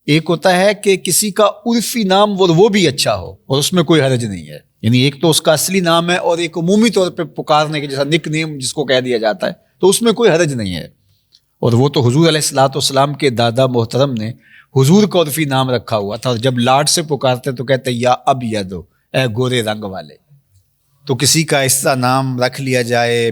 ایک ہوتا ہے کہ کسی کا عرفی نام وہ بھی اچھا ہو اور اس میں کوئی حرج نہیں ہے، یعنی ایک تو اس کا اصلی نام ہے اور ایک عمومی طور پہ پکارنے کے جیسا نک نیم جس کو کہہ دیا جاتا ہے، تو اس میں کوئی حرج نہیں ہے۔ اور وہ تو حضور علیہ الصلوۃ والسلام کے دادا محترم نے حضور کا عرفی نام رکھا ہوا تھا، اور جب لاڈ سے پکارتے تو کہتے یا ابیض، اے گورے رنگ والے۔ تو کسی کا اس طرح نام رکھ لیا جائے،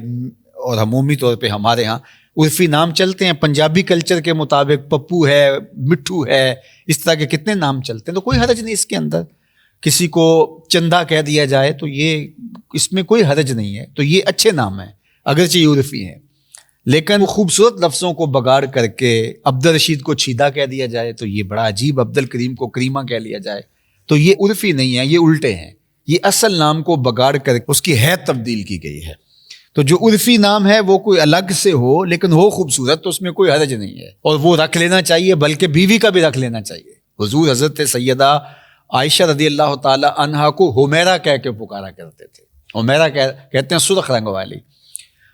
اور عمومی طور پہ ہمارے ہاں عرفی نام چلتے ہیں پنجابی کلچر کے مطابق، پپو ہے، مٹھو ہے، اس طرح کے کتنے نام چلتے ہیں، تو کوئی حرج نہیں اس کے اندر۔ کسی کو چندہ کہہ دیا جائے تو یہ اس میں کوئی حرج نہیں ہے، تو یہ اچھے نام ہیں اگرچہ یہ عرفی ہیں۔ لیکن خوبصورت لفظوں کو بگاڑ کر کے عبد الرشید کو چھیدا کہہ دیا جائے تو یہ بڑا عجیب، عبد الکریم کو کریمہ کہہ لیا جائے تو یہ عرفی نہیں ہے، یہ الٹے ہیں، یہ اصل نام کو بگاڑ کر اس کی حیت تبدیل کی گئی ہے۔ تو جو عرفی نام ہے وہ کوئی الگ سے ہو لیکن ہو خوبصورت تو اس میں کوئی حرج نہیں ہے، اور وہ رکھ لینا چاہیے، بلکہ بیوی کا بھی رکھ لینا چاہیے۔ حضور حضرت سیدہ عائشہ رضی اللہ تعالی عنہا کو حمیرہ کہہ کے پکارا کرتے تھے۔ حمیرہ کہتے ہیں سرخ رنگ والی،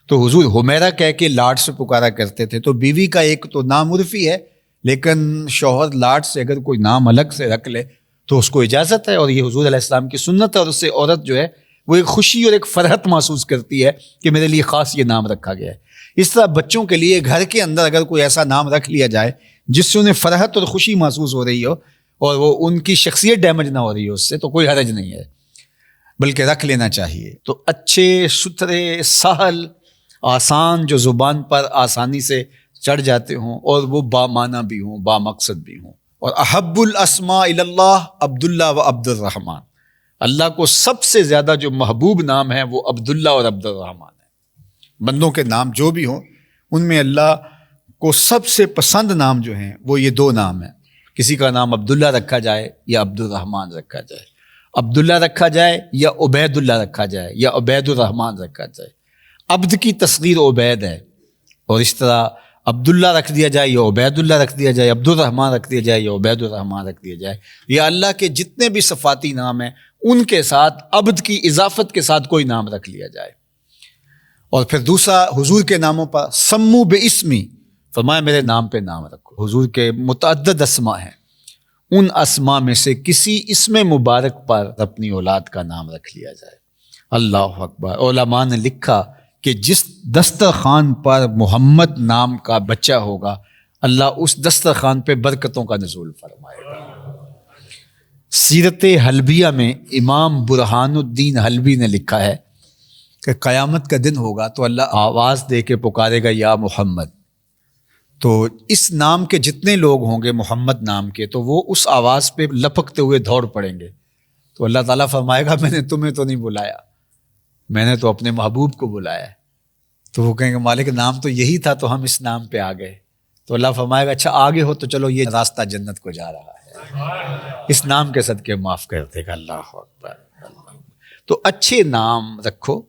تو حضور حمیرہ کہہ کے لاڈ سے پکارا کرتے تھے۔ تو بیوی کا ایک تو نام عرفی ہے، لیکن شوہر لاڈ سے اگر کوئی نام الگ سے رکھ لے تو اس کو اجازت ہے، اور یہ حضور علیہ السلام کی سنت ہے، اور اس سے عورت جو ہے وہ ایک خوشی اور ایک فرحت محسوس کرتی ہے کہ میرے لیے خاص یہ نام رکھا گیا ہے۔ اس طرح بچوں کے لیے گھر کے اندر اگر کوئی ایسا نام رکھ لیا جائے جس سے انہیں فرحت اور خوشی محسوس ہو رہی ہو اور وہ ان کی شخصیت ڈیمیج نہ ہو رہی ہو اس سے، تو کوئی حرج نہیں ہے، بلکہ رکھ لینا چاہیے۔ تو اچھے، ستھرے، سہل، آسان، جو زبان پر آسانی سے چڑھ جاتے ہوں اور وہ با معنی بھی ہوں، با مقصد بھی ہوں۔ اور احب الاسماء الی اللہ عبداللہ و عبد الرحمن، اللہ کو سب سے زیادہ جو محبوب نام ہے وہ عبداللہ اور عبد الرحمن ہے۔ بندوں کے نام جو بھی ہوں ان میں اللہ کو سب سے پسند نام جو ہیں وہ یہ دو نام ہیں، کسی کا نام عبداللہ رکھا جائے یا عبد الرحمن رکھا جائے، عبداللہ رکھا جائے یا عبید اللہ رکھا جائے یا عبید الرحمن رکھا جائے۔ عبد کی تصغیر عبید ہے، اور اس طرح عبداللہ رکھ دیا جائے یا عبید اللہ رکھ دیا جائے، عبد الرحمن رکھ دیا جائے یا عبید الرحمن رکھ دیا جائے، یا اللہ کے جتنے بھی صفاتی نام ہیں ان کے ساتھ عبد کی اضافت کے ساتھ کوئی نام رکھ لیا جائے۔ اور پھر دوسرا حضور کے ناموں پر سمو باسمی، فرمایا میرے نام پہ نام رکھو۔ حضور کے متعدد اسماء ہیں، ان اسماء میں سے کسی اسم مبارک پر اپنی اولاد کا نام رکھ لیا جائے۔ اللہ اکبر۔ علماء نے لکھا کہ جس دسترخوان پر محمد نام کا بچہ ہوگا اللہ اس دسترخوان پہ برکتوں کا نزول فرمائے گا۔ سیرت حلبیہ میں امام برہان الدین حلبی نے لکھا ہے کہ قیامت کا دن ہوگا تو اللہ آواز دے کے پکارے گا یا محمد، تو اس نام کے جتنے لوگ ہوں گے محمد نام کے تو وہ اس آواز پہ لپکتے ہوئے دوڑ پڑیں گے، تو اللہ تعالیٰ فرمائے گا میں نے تمہیں تو نہیں بلایا، میں نے تو اپنے محبوب کو بلایا ہے۔ تو وہ کہیں گے مالک نام تو یہی تھا تو ہم اس نام پہ آ گئے، تو اللہ فرمائے گا اچھا آگے ہو تو چلو یہ راستہ جنت کو جا رہا ہے، اس نام کے صدقے معاف کر دے گا۔ اللہ اکبر۔ تو اچھے نام رکھو۔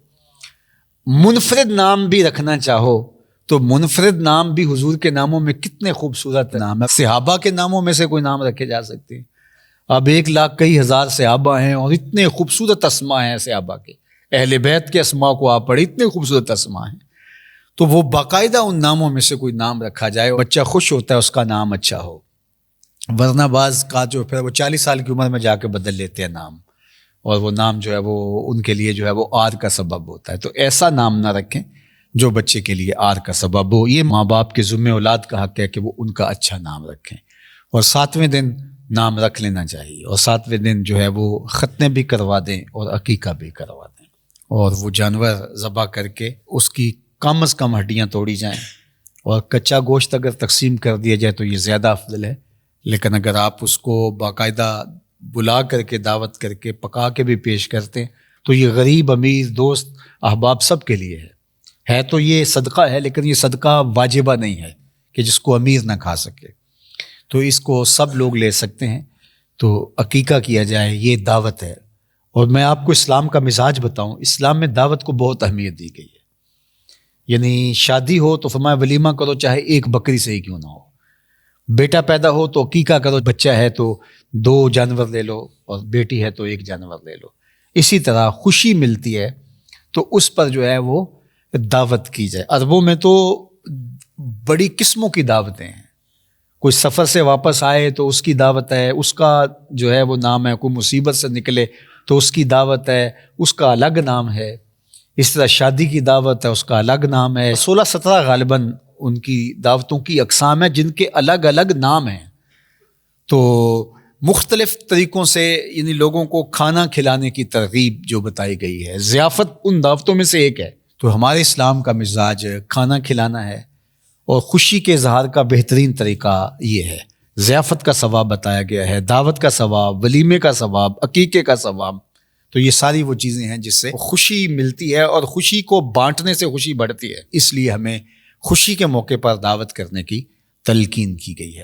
منفرد نام بھی رکھنا چاہو تو منفرد نام بھی حضور کے ناموں میں کتنے خوبصورت نام ہے۔ صحابہ کے ناموں میں سے کوئی نام رکھے جا سکتے ہیں، اب 1,00,000 کئی ہزار صحابہ ہیں اور اتنے خوبصورت اسماء ہیں صحابہ کے، اہل بیت کے اسماء کو آپ پڑھیں اتنے خوبصورت اسماء ہیں، تو وہ باقاعدہ ان ناموں میں سے کوئی نام رکھا جائے، بچہ خوش ہوتا ہے اس کا نام اچھا ہو۔ ورنہ بعض کا جو پھر وہ 40 سال کی عمر میں جا کے بدل لیتے ہیں نام، اور وہ نام جو ہے وہ ان کے لیے جو ہے وہ آر کا سبب ہوتا ہے، تو ایسا نام نہ رکھیں جو بچے کے لیے آر کا سبب ہو۔ یہ ماں باپ کے ذمہ اولاد کا حق ہے کہ وہ ان کا اچھا نام رکھیں، اور 7ویں دن نام رکھ لینا چاہیے، اور 7ویں دن جو ہے وہ ختنے بھی کروا دیں اور عقیقہ بھی کروا دیں، اور وہ جانور ذبح کر کے اس کی کم از کم ہڈیاں توڑی جائیں، اور کچا گوشت اگر تقسیم کر دیا جائے تو یہ زیادہ افضل ہے، لیکن اگر آپ اس کو باقاعدہ بلا کر کے دعوت کر کے پکا کے بھی پیش کرتے ہیں تو یہ غریب، امیر، دوست، احباب سب کے لیے ہے تو یہ صدقہ ہے، لیکن یہ صدقہ واجبہ نہیں ہے کہ جس کو امیر نہ کھا سکے، تو اس کو سب لوگ لے سکتے ہیں، تو عقیقہ کیا جائے، یہ دعوت ہے۔ اور میں آپ کو اسلام کا مزاج بتاؤں، اسلام میں دعوت کو بہت اہمیت دی گئی ہے، یعنی شادی ہو تو فرمایا ولیمہ کرو چاہے 1 بکری سے ہی کیوں نہ ہو، بیٹا پیدا ہو تو عقیقہ کرو، بچہ ہے تو 2 جانور لے لو، اور بیٹی ہے تو 1 جانور لے لو۔ اسی طرح خوشی ملتی ہے تو اس پر جو ہے وہ دعوت کی جائے۔ عربوں میں تو بڑی قسموں کی دعوتیں ہیں، کوئی سفر سے واپس آئے تو اس کی دعوت ہے، اس کا جو ہے وہ نام ہے، کوئی مصیبت سے نکلے تو اس کی دعوت ہے، اس کا الگ نام ہے. اس طرح شادی کی دعوت ہے، اس کا الگ نام ہے. 16-17 غالباً ان کی دعوتوں کی اقسام ہیں جن کے الگ الگ نام ہیں. تو مختلف طریقوں سے یعنی لوگوں کو کھانا کھلانے کی ترغیب جو بتائی گئی ہے، ضیافت ان دعوتوں میں سے ایک ہے. تو ہمارے اسلام کا مزاج کھانا کھلانا ہے، اور خوشی کے اظہار کا بہترین طریقہ یہ ہے. ضیافت کا ثواب بتایا گیا ہے، دعوت کا ثواب، ولیمے کا ثواب، عقیقے کا ثواب. تو یہ ساری وہ چیزیں ہیں جس سے خوشی ملتی ہے، اور خوشی کو بانٹنے سے خوشی بڑھتی ہے. اس لیے ہمیں خوشی کے موقع پر دعوت کرنے کی تلقین کی گئی ہے.